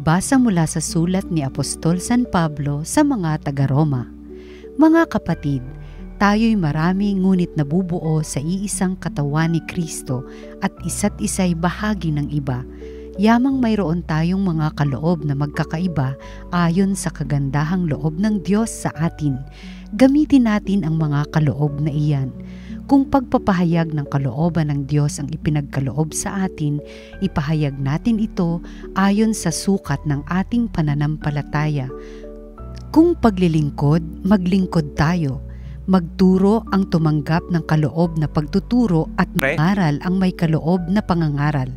Pagbasa mula sa sulat ni Apostol San Pablo sa mga taga-Roma. Mga kapatid, tayo'y marami ngunit nabubuo sa iisang katawan ni Kristo at isa't isa'y bahagi ng iba. Yamang mayroon tayong mga kaloob na magkakaiba ayon sa kagandahang loob ng Diyos sa atin. Gamitin natin ang mga kaloob na iyan. Kung pagpapahayag ng kalooban ng Diyos ang ipinagkaloob sa atin, ipahayag natin ito ayon sa sukat ng ating pananampalataya. Kung paglilingkod, maglingkod tayo. Magturo ang tumanggap ng kaloob na pagtuturo at mangaral ang may kaloob na pangangaral.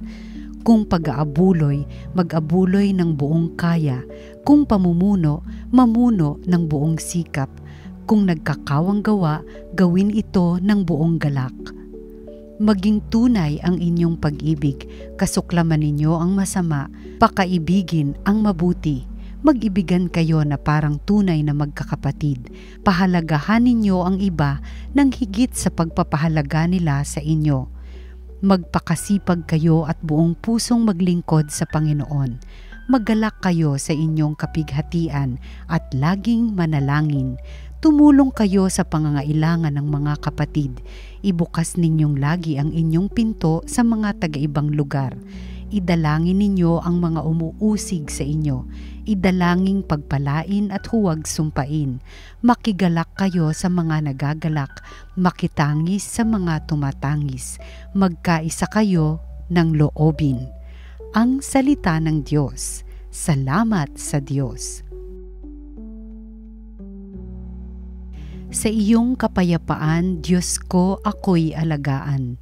Kung pag-aabuloy, mag-abuloy ng buong kaya. Kung pamumuno, mamuno ng buong sikap. Kung nagkakawang gawa, gawin ito ng buong galak. Maging tunay ang inyong pag-ibig, kasuklaman ninyo ang masama, pakaibigin ang mabuti. Mag-ibigan kayo na parang tunay na magkakapatid. Pahalagahan ninyo ang iba ng higit sa pagpapahalaga nila sa inyo. Magpakasipag kayo at buong pusong maglingkod sa Panginoon. Maggalak kayo sa inyong kapighatian at laging manalangin. Tumulong kayo sa pangangailangan ng mga kapatid. Ibukas ninyong lagi ang inyong pinto sa mga taga-ibang lugar. Idalangin ninyo ang mga umuusig sa inyo. Idalangin pagpalain at huwag sumpain. Makigalak kayo sa mga nagagalak. Makitangis sa mga tumatangis. Magkaisa kayo ng loobin. Ang salita ng Diyos. Salamat sa Diyos. Sa iyong kapayapaan, Diyos ko, ako'y alagaan.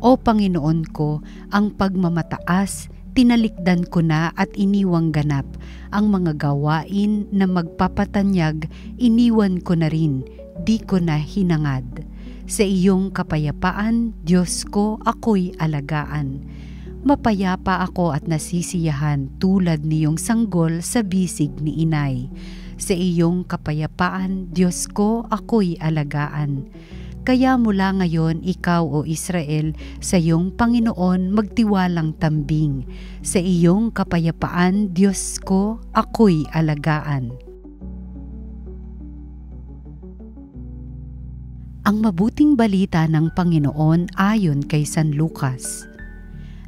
O Panginoon ko, ang pagmamataas, tinalikdan ko na at iniwang ganap. Ang mga gawain na magpapatanyag, iniwan ko na rin, di ko na hinangad. Sa iyong kapayapaan, Diyos ko, ako'y alagaan. Mapayapa ako at nasisiyahan tulad niyong sanggol sa bisig ni inay. Sa iyong kapayapaan, Diyos ko, ako'y alagaan. Kaya mula ngayon, ikaw o Israel, sa iyong Panginoon magtiwalang tambing. Sa iyong kapayapaan, Diyos ko, ako'y alagaan. Ang mabuting balita ng Panginoon ayon kay San Lucas.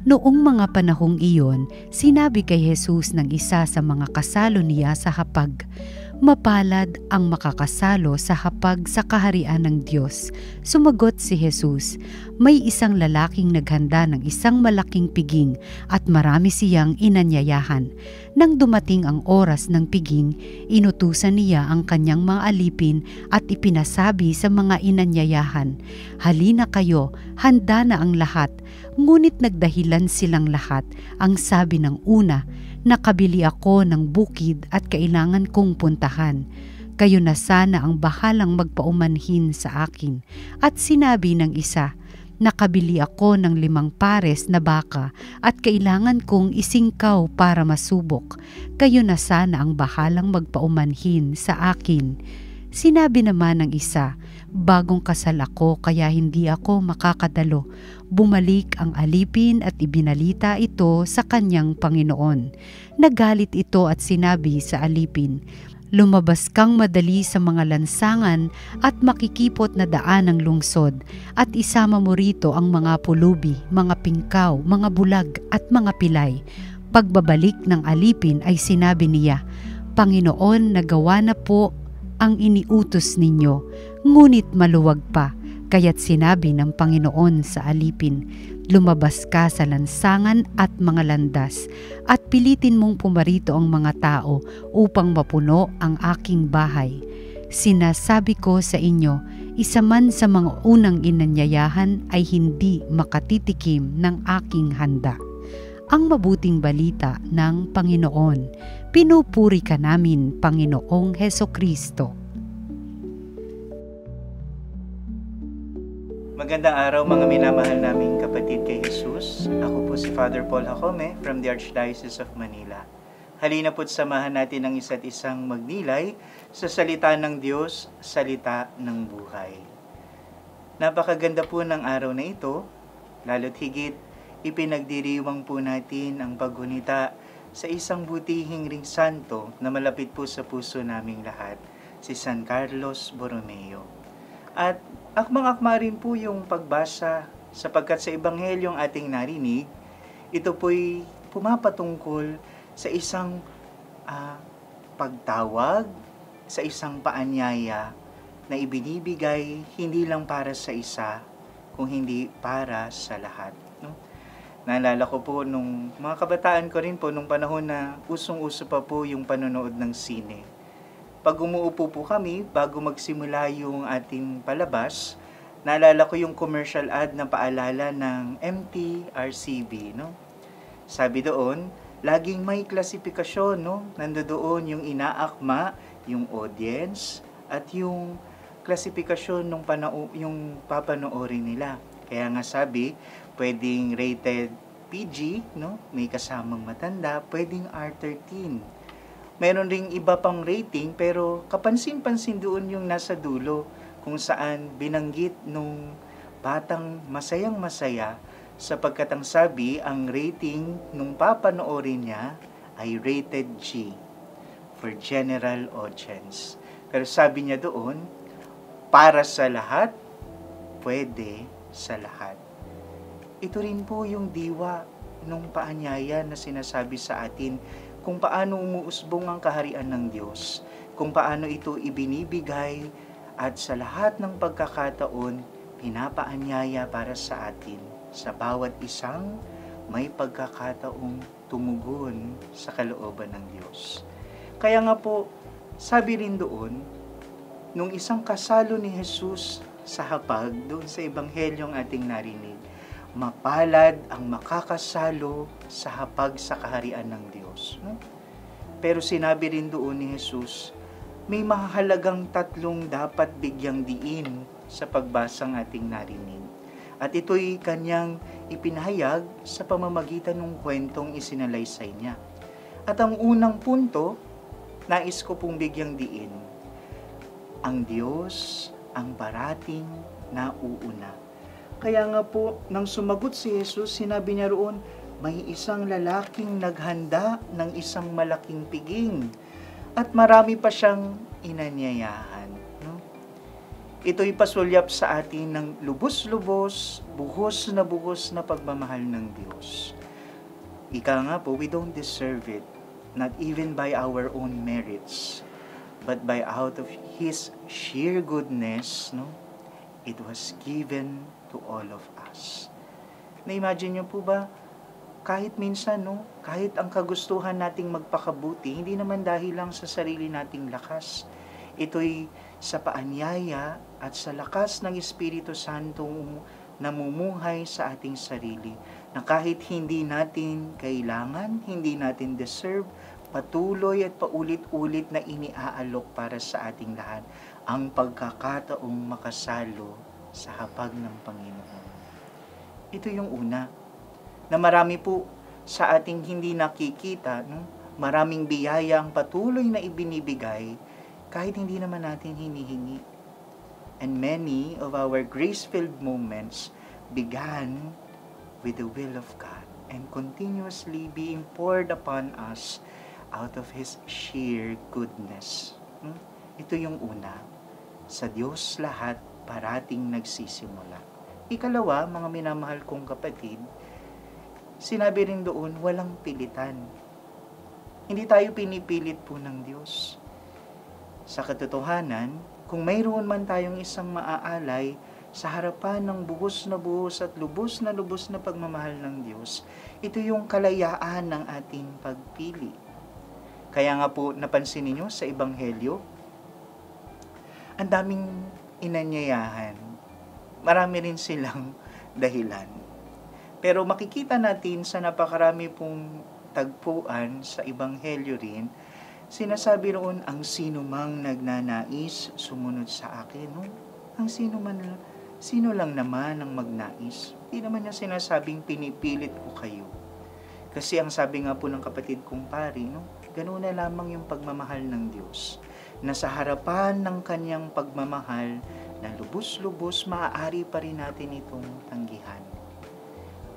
Noong mga panahong iyon, sinabi kay Jesus ng isa sa mga kasalo niya sa hapag, "Mapalad ang makakasalo sa hapag sa kaharian ng Diyos." Sumagot si Jesus, "May isang lalaking naghanda ng isang malaking piging at marami siyang inanyayahan. Nang dumating ang oras ng piging, inutusan niya ang kanyang mga alipin at ipinasabi sa mga inanyayahan, 'Halina kayo, handa na ang lahat.' Ngunit nagdahilan silang lahat. Ang sabi ng una, 'Nakabili ako ng bukid at kailangan kong puntahan. Kayo na sana ang bahalang magpaumanhin sa akin.' At sinabi ng isa, 'Nakabili ako ng 5 pares na baka at kailangan kong isingkaw para masubok. Kayo na sana ang bahalang magpaumanhin sa akin.' Sinabi naman ng isa, 'Bagong kasal ako kaya hindi ako makakadalo.' Bumalik ang alipin at ibinalita ito sa kanyang Panginoon. Nagalit ito at sinabi sa alipin, 'Lumabas kang madali sa mga lansangan at makikipot na daan ng lungsod at isama mo rito ang mga pulubi, mga pingkaw, mga bulag at mga pilay.' Pagbabalik ng alipin ay sinabi niya, 'Panginoon, nagawa na po ang iniutos ninyo, ngunit maluwag pa.' Kaya't sinabi ng Panginoon sa alipin, 'Lumabas ka sa lansangan at mga landas at pilitin mong pumarito ang mga tao upang mapuno ang aking bahay. Sinasabi ko sa inyo, isa man sa mga unang inanyayahan ay hindi makatitikim ng aking handa.'" Ang mabuting balita ng Panginoon. Pinupuri ka namin, Panginoong Hesukristo. Magandang araw mga minamahal naming kapatid kay Jesus. Ako po si Father Paul Jacome from the Archdiocese of Manila. Halina po't samahan natin ang isa't isang magnilay sa salita ng Diyos, salita ng buhay. Napakaganda po ng araw na ito, lalo't higit ipinagdiriwang po natin ang paggunita sa isang butihing ring santo na malapit po sa puso naming lahat, si San Carlos Borromeo. At akmang-akma rin po yung pagbasa sapagkat sa Ebanghelyong ating narinig, ito po'y pumapatungkol sa isang pagtawag, sa isang paanyaya na ibinibigay hindi lang para sa isa, kung hindi para sa lahat. No? Naalala ko po nung mga kabataan ko rin po, nung panahon na usong-uso pa po yung panonood ng sine. Pag umuupo po kami, bago magsimula yung ating palabas, naalala ko yung commercial ad na paalala ng MTRCB. No? Sabi doon, laging may klasifikasyon. No? Nandoon yung inaakma, yung audience, at yung klasifikasyon ng yung papanoorin nila. Kaya nga sabi, pwedeng rated PG, no? May kasamang matanda, pwedeng R13. Meron ring iba pang rating, pero kapansin-pansin doon yung nasa dulo, kung saan binanggit nung batang masayang-masaya, sapagkat ang sabi, ang rating nung papanoorin niya ay rated G, for general audience. Pero sabi niya doon, para sa lahat, pwede sa lahat. Ito rin po yung diwa nung paanyaya na sinasabi sa atin kung paano umuusbong ang kaharian ng Diyos, kung paano ito ibinibigay at sa lahat ng pagkakataon, pinapaanyaya para sa atin, sa bawat isang may pagkakataong tumugon sa kalooban ng Diyos. Kaya nga po, sabi rin doon, nung isang kasalo ni Jesus sa hapag, doon sa Ebanghelyong ating narinig, mapalad ang makakasalo sa hapag sa kaharian ng Diyos. No? Pero sinabi rin doon ni Jesus, may mahalagang tatlong dapat bigyang diin sa pagbasang ating narinig. At ito'y kanyang ipinahayag sa pamamagitan ng kwentong isinalaysay niya. At ang unang punto, nais ko pong bigyang diin, ang Diyos ang parating nauuna. Kaya nga po, nang sumagot si Jesus, sinabi niya roon, may isang lalaking naghanda ng isang malaking piging at marami pa siyang inanyayahan. No? Ito'y pasulyap sa atin ng lubos-lubos, buhos na pagmamahal ng Diyos. Ika nga po, we don't deserve it, not even by our own merits, but by out of His sheer goodness, no, it was given to all of us. Na-imagine niyo po ba, kahit minsan, no, kahit ang kagustuhan nating magpakabuti, hindi naman dahil lang sa sarili nating lakas. Ito'y sa paanyaya at sa lakas ng Espiritu Santo namumuhay sa ating sarili, na kahit hindi natin kailangan, hindi natin deserve, patuloy at paulit-ulit na iniaalok para sa ating lahat ang pagkakataong makasalo sa hapag ng Panginoon. Ito yung una, na marami po sa ating hindi nakikita, no? Maraming biyaya ang patuloy na ibinibigay kahit hindi naman natin hinihingi. And many of our grace-filled moments began with the will of God and continuously being poured upon us out of His sheer goodness. Ito yung una. Sa Diyos lahat parating nagsisimula. Ikalawa, mga minamahal kong kapatid, sinabi rin doon, walang pilitan. Hindi tayo pinipilit po ng Diyos. Sa katotohanan, kung mayroon man tayong isang maaalay sa harapan ng buhos at lubos na pagmamahal ng Diyos, ito yung kalayaan ng ating pagpili. Kaya nga po, napansin niyo sa Ebanghelyo, ang daming inanyayahan. Marami rin silang dahilan. Pero makikita natin sa napakarami pong tagpuan sa Ebanghelyo rin, sinasabi roon, ang sino mang nagnanais sumunod sa akin. No? Ang sino lang naman ang magnais. Hindi naman niya sinasabing pinipilit ko kayo. Kasi ang sabi nga po ng kapatid kong pari, no? Ganoon na lamang yung pagmamahal ng Diyos, na sa harapan ng kanyang pagmamahal na lubos-lubos, maaari pa rin natin itong tanggihan.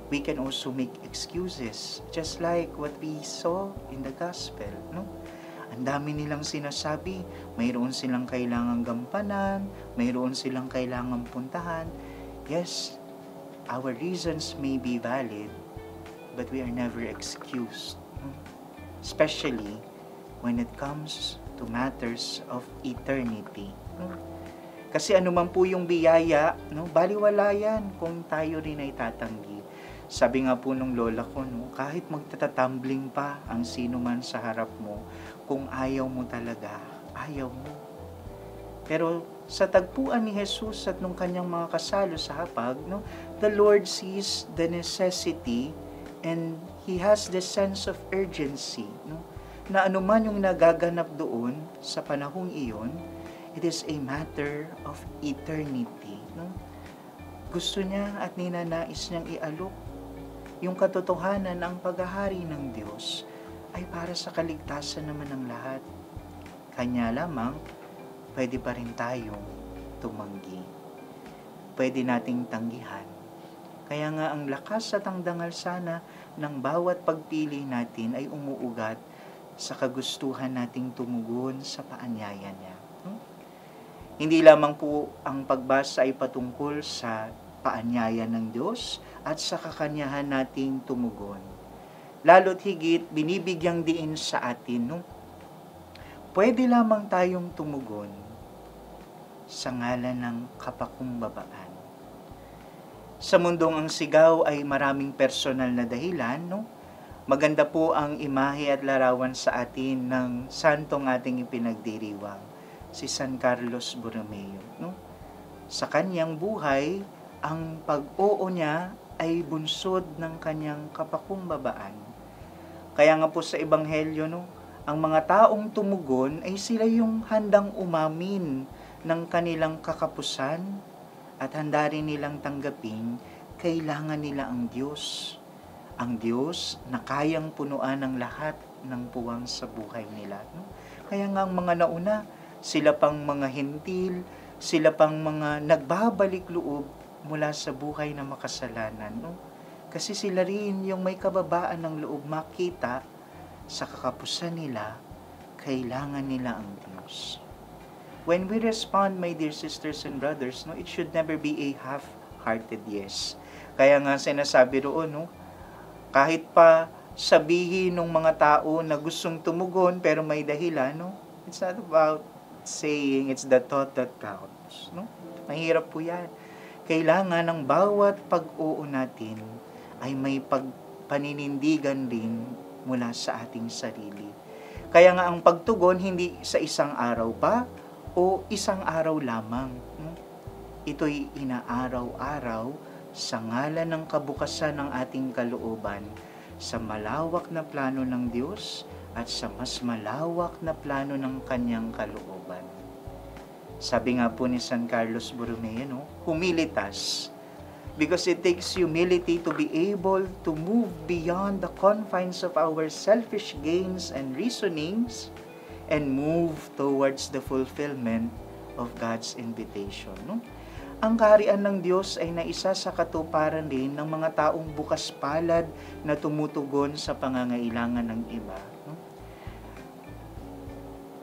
we can also make excuses, just like what we saw in the gospel, no? Ang dami nilang sinasabi, mayroon silang kailangang gampanan, mayroon silang kailangang puntahan. Yes, our reasons may be valid, but we are never excused, no? Especially when it comes to matters of eternity, no? Kasi anuman po yung biyaya, no, baliwala yan kung tayo rin ay tatanggi. Sabi nga po nung lola ko, no, kahit magtatatumbling pa ang sino man sa harap mo, kung ayaw mo talaga, ayaw mo. Pero sa tagpuan ni Jesus at nung kanyang mga kasalo sa hapag, no, the Lord sees the necessity and He has the sense of urgency, no, na anuman yung nagaganap doon sa panahong iyon, it is a matter of eternity, no? Gusto niya at ninanais niyang ialok yung katotohanan ng paghahari ng Diyos ay para sa kaligtasan naman ng lahat. Kanya lamang, pwede pa rin tayong tumanggi. Pwede nating tanggihan. Kaya nga ang lakas at ang dangal sana ng bawat pagpili natin ay umuugat sa kagustuhan nating tumugon sa paanyaya niya. Hindi lamang po ang pagbasa ay patungkol sa paanyaya ng Diyos at sa kakanyahan nating tumugon. Lalo't higit, binibigyang diin sa atin, no? Pwede lamang tayong tumugon sa ngalan ng kapakumbabaan. Sa mundong ang sigaw ay maraming personal na dahilan, no? Maganda po ang imahe at larawan sa atin ng santong ating ipinagdiriwang, si San Carlos Borromeo, no? Sa kanyang buhay, ang pag-oo niya ay bunsod ng kanyang kapakumbabaan. Kaya nga po sa Ebanghelyo, no, ang mga taong tumugon ay sila yung handang umamin ng kanilang kakapusan at handa rin nilang tanggapin kailangan nila ang Diyos. Ang Diyos na kayang punuan ng lahat ng puwang sa buhay nila, no? Kaya nga ang mga nauna, sila pang mga hentil, sila pang mga nagbabalik loob mula sa buhay na makasalanan, no? Kasi sila rin yung may kababaan ng loob makita sa kakapusan nila, kailangan nila ang Diyos. When we respond, my dear sisters and brothers, no, it should never be a half-hearted yes. Kaya nga sinasabi roon, no, kahit pa sabihin ng mga tao na gustong tumugon pero may dahilan, no, it's not about saying, it's the thought that counts, no? Mahirap po yan. Kailangan ng bawat pag-oo natin ay may paninindigan din mula sa ating sarili. Kaya nga ang pagtugon hindi sa isang araw pa o isang araw lamang, no? Ito'y inaaraw-araw sa ngalan ng kabukasan ng ating kalooban sa malawak na plano ng Diyos at sa mas malawak na plano ng kanyang kalooban. Sabi nga po ni San Carlos Borromeo, no, humilitas, because it takes humility to be able to move beyond the confines of our selfish gains and reasonings and move towards the fulfillment of God's invitation, no? Ang kaharian ng Diyos ay naisa sa katuparan din ng mga taong bukas palad na tumutugon sa pangangailangan ng iba, no?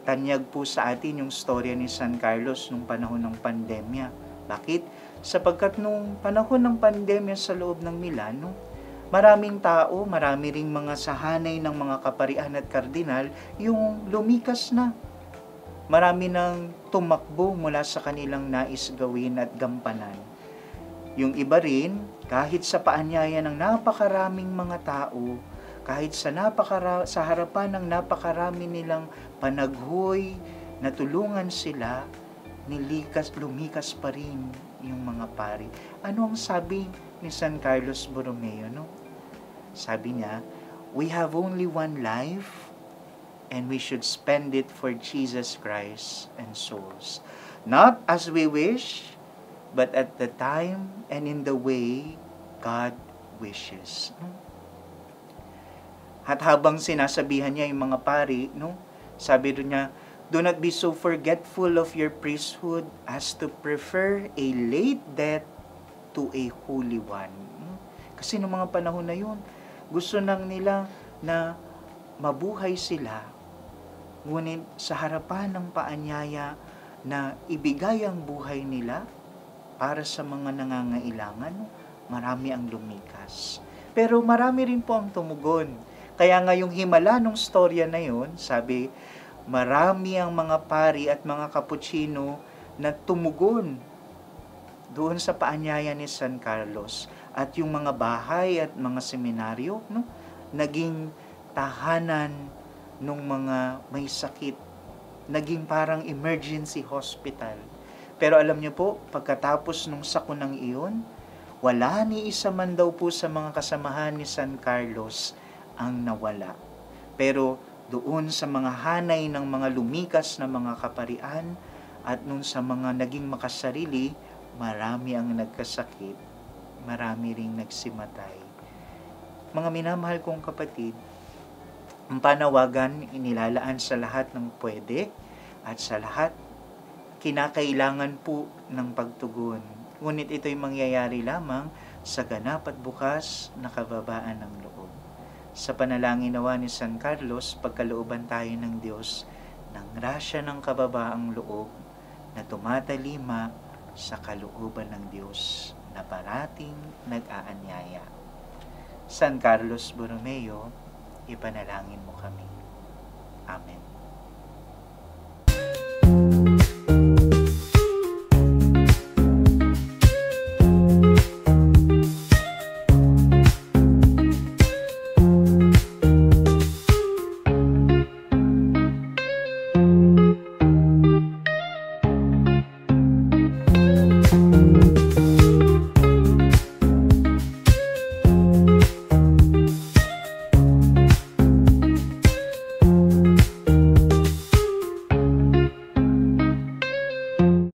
Tanyag po sa atin yung storya ni San Carlos nung panahon ng pandemya. Bakit? Sapagkat nung panahon ng pandemya sa loob ng Milan, no, maraming tao, marami ring mga sahanay ng mga kaparian at kardinal yung lumikas na. Marami nang tumakbo mula sa kanilang nais gawin at gampanan. Yung iba rin, kahit sa paanyaya ng napakaraming mga tao, kahit sa harapan ng napakarami nilang panaghoy, natulungan sila, lumikas pa rin yung mga pari. Ano ang sabi ni San Carlos Borromeo, no? Sabi niya, we have only one life and we should spend it for Jesus Christ and souls. Not as we wish, but at the time and in the way God wishes. At habang sinasabihan niya yung mga pari, no, sabi doon niya, do not be so forgetful of your priesthood as to prefer a late death to a holy one. Kasi noong mga panahon na yun, gusto nang nila na mabuhay sila, ngunit sa harapan ng paanyaya na ibigay ang buhay nila para sa mga nangangailangan, marami ang lumikas. Pero marami rin po ang tumugon. Kaya nga yung himala nung storya na yun, sabi, marami ang mga pari at mga kaputsino na tumugon doon sa paanyaya ni San Carlos. At yung mga bahay at mga seminaryo, naging tahanan ng mga may sakit. Naging parang emergency hospital. Pero alam niyo po, pagkatapos nung sakunang iyon, wala ni isa man daw po sa mga kasamahan ni San Carlos ang nawala. Pero doon sa mga hanay ng mga lumikas na mga kaparian at nun sa mga naging makasarili, marami ang nagkasakit, marami ring nagsimatay. Mga minamahal kong kapatid, ang panawagan inilalaan sa lahat ng pwede at sa lahat kinakailangan po ng pagtugon. Ngunit ito'y mangyayari lamang sa ganap at bukas na kababaan ng loob. Sa panalangin nawa ni San Carlos, pagkalooban tayo ng Diyos ng grasya ng kababaang loob na tumatalima sa kalooban ng Diyos na parating nag-aanyaya. San Carlos Borromeo, ipanalangin mo kami. Amen.